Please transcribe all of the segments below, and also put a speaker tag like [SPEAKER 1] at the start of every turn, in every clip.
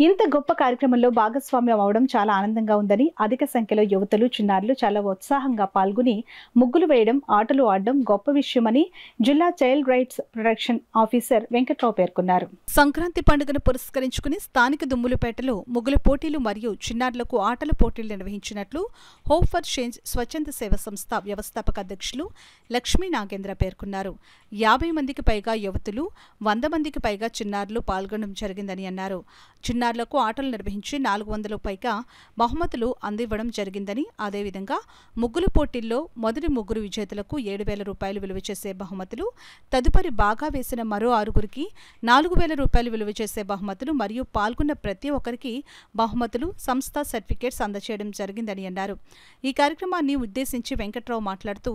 [SPEAKER 1] ఇంత గొప్ప కార్యక్రమంలో భాగస్వామ్యం అవడం చాలా ఆనందంగా ఉందని, అధిక సంఖ్యలో యువతులు, చిన్నారులు చాలా ఉత్సాహంగా పాల్గొని ముగ్గులు వేయడం, ఆటలు ఆడడం గొప్ప విషయమని జిల్లా child rights protection officer Venkatrao పేర్కొన్నారు. సంక్రాంతి పండుగను పురస్కరించుకుని స్థానిక దుమ్ములపేటలో ముగ్గుల పోటీలు మరియు చిన్నారులకు ఆటల పోటీలు నిర్వహించినట్లు హోప్ ఫర్ చేంజ్ స్వచ్ఛంద సేవ సంస్థ వ్యవస్థాపక అధ్యక్షులు లక్ష్మీ నాగేంద్ర పేర్కొన్నారు. 50 మందికి పైగా యువతులు, 100 మందికి పైగా చిన్నారులు పాల్గొనడం జరిగిందని అన్నారు. చిన్నారులకు ఆటలు నిర్వహించి 400 పైగా బహుమతులు అందివ్వడం జరిగిందని, అదేవిధంగా ముగ్గుల పోటీల్లో మొదటి ముగ్గురు విజేతలకు 7,000 రూపాయలు విలువ చేసే బహుమతులు, తదుపరి బాగా వేసిన మరో 6గురికి 4,000 రూపాయలు విలువ చేసే బహుమతులు మరియు పాల్గొన్న ప్రతి ఒక్కరికి బహుమతులు, సంస్థ సర్టిఫికేట్స్ అందజేయడం జరిగిందని అన్నారు. ఈ కార్యక్రమాన్ని ఉద్దేశించి వెంకట్రావు మాట్లాడుతూ,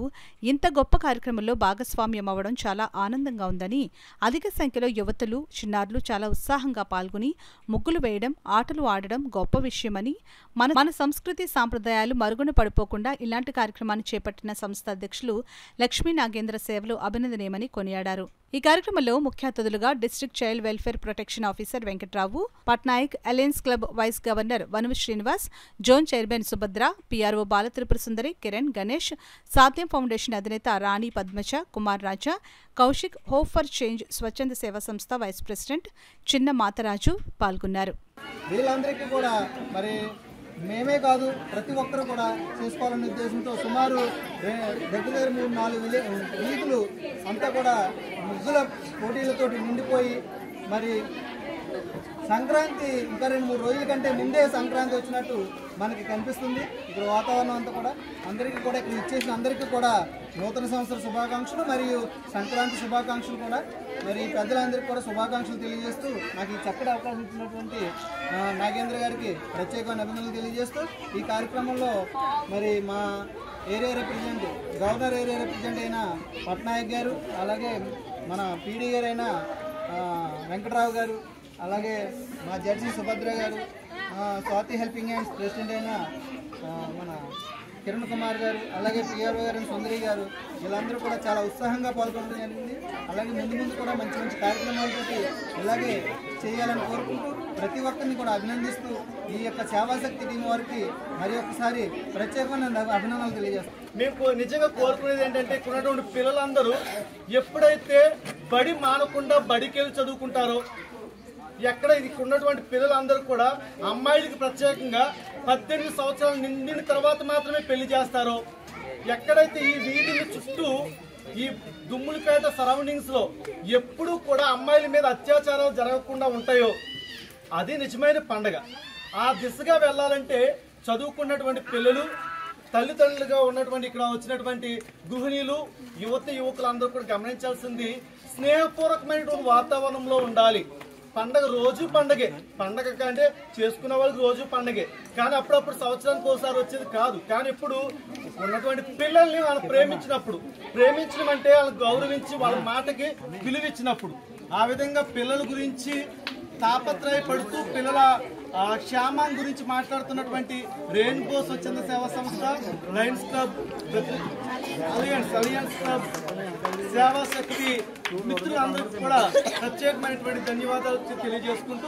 [SPEAKER 1] ఇంత గొప్ప కార్యక్రమంలో భాగస్వామ్యం అవ్వడం చాలా ఆనందంగా ఉందని, అధిక సంఖ్యలో యువతులు, చిన్నారులు చాలా ఉత్సాహంగా పాల్గొని ముగ్గులు వేయడం, ఆటలు ఆడడం గొప్ప విషయమని, మన సంస్కృతి సాంప్రదాయాలు మరుగున పడిపోకుండా ఇలాంటి కార్యక్రమాన్ని చేపట్టిన సంస్థ అధ్యక్షులు లక్ష్మీ నాగేంద్ర సేవలు అభినందనీయమని కొనియాడారు. ఈ కార్యక్రమంలో ముఖ్య అతిథులుగా district child welfare protection officer Venkatrao, Patnaik, Alliance Club vice governor Vanuvu Srinivas, zone chairman Subhadra, PRO Balatripura Sundari, Kiran, Ganesh, Sadhyam Foundation అధినేత Rani Padmaja, Kumar Raja, Kaushik, Hope for Change స్వచ్ఛంద సేవా సంస్థ వైస్ ప్రెసిడెంట్ చిన్న మాతరాజు పాల్గొన్నారు.
[SPEAKER 2] వీళ్ళందరికీ కూడా మరి మేమే కాదు ప్రతి ఒక్కరు కూడా చేసుకోవాలనే ఉద్దేశంతో సుమారు దగ్గర 3-4 వీధులు అంతా కూడా ముగ్గుల పోటీలతోటి నిండిపోయి, మరి సంక్రాంతి ఇంకా 2-3 రోజుల కంటే ముందే సంక్రాంతి వచ్చినట్టు మనకి కనిపిస్తుంది. ఇక్కడ వాతావరణం అంతా కూడా అందరికీ కూడా ఇక్కడ ఇచ్చేసిన అందరికీ కూడా నూతన సంవత్సర శుభాకాంక్షలు మరియు సంక్రాంతి శుభాకాంక్షలు కూడా, మరి పెద్దలందరికీ కూడా శుభాకాంక్షలు తెలియజేస్తూ నాకు ఈ చక్కటి అవకాశం ఇచ్చినటువంటి నాగేంద్ర గారికి ప్రత్యేకమైన అభినందనలు తెలియజేస్తూ, ఈ కార్యక్రమంలో మరి మా area represent, governor area represent అయిన పట్నాయక్ గారు, అలాగే మన పీడీ గారు అయిన వెంకట్రావు గారు, అలాగే మా జడ్జి సుభద్ర గారు, స్వాతి హెల్పింగ్ హ్యాండ్స్ ప్రెసిడెంట్ అయిన మన కిరణ్ కుమార్ గారు, అలాగే పిఆర్ఓ గారు సుందరి గారు, వీళ్ళందరూ కూడా చాలా ఉత్సాహంగా పాల్గొనడం జరిగింది. అలాగే ముందు కూడా మంచి మంచి కార్యక్రమాలతో ఇలాగే చేయాలని కోరుకుంటూ ప్రతి ఒక్కరిని కూడా అభినందిస్తూ ఈ యొక్క సేవాశక్తి టీం వారికి మరి ఒక్కసారి ప్రత్యేకమైన అభినందనలు తెలియజేస్తాం.
[SPEAKER 3] మేము నిజంగా కోరుకునేది ఏంటంటే, ఇక్కడ ఉన్నటువంటి పిల్లలందరూ ఎప్పుడైతే బడి మానకుండా బడికెళ్ళి చదువుకుంటారో, ఎక్కడ ఇక్కడ ఉన్నటువంటి పిల్లలందరూ కూడా అమ్మాయిలకి ప్రత్యేకంగా 18 సంవత్సరాలు నిండిన తర్వాత మాత్రమే పెళ్లి చేస్తారో, ఎక్కడైతే ఈ వీధిని చుట్టూ ఈ దుమ్ములపేట సరౌండింగ్స్ లో ఎప్పుడూ కూడా అమ్మాయిల మీద అత్యాచారాలు జరగకుండా ఉంటాయో అది నిజమైన పండగ. ఆ దిశగా వెళ్ళాలంటే చదువుకున్నటువంటి పిల్లలు, తల్లిదండ్రులుగా ఉన్నటువంటి ఇక్కడ వచ్చినటువంటి గృహిణీలు, యువకులందరూ కూడా గమనించాల్సింది స్నేహపూర్వకమైనటువంటి వాతావరణంలో ఉండాలి. పండగ రోజు పండగే, పండగ కంటే చేసుకున్న వాళ్ళకి రోజు పండగే, కానీ అప్పుడప్పుడు సంవత్సరానికి ఒకసారి వచ్చేది కాదు. కానీ ఇప్పుడు ఉన్నటువంటి పిల్లల్ని వాళ్ళు ప్రేమించడం అంటే వాళ్ళని గౌరవించి వాళ్ళ మాటకి విలువిచ్చినప్పుడు, ఆ విధంగా పిల్లల గురించి తాపత్రయపడుతూ పిల్లల క్షేమం గురించి మాట్లాడుతున్నటువంటి రెయిన్బో స్వచ్ఛంద సేవా సంస్థ, Lions club, alliance club, Sevashakti మిత్రులందరికీ కూడా ప్రత్యేకమైనటువంటి ధన్యవాదాలు తెలియజేసుకుంటూ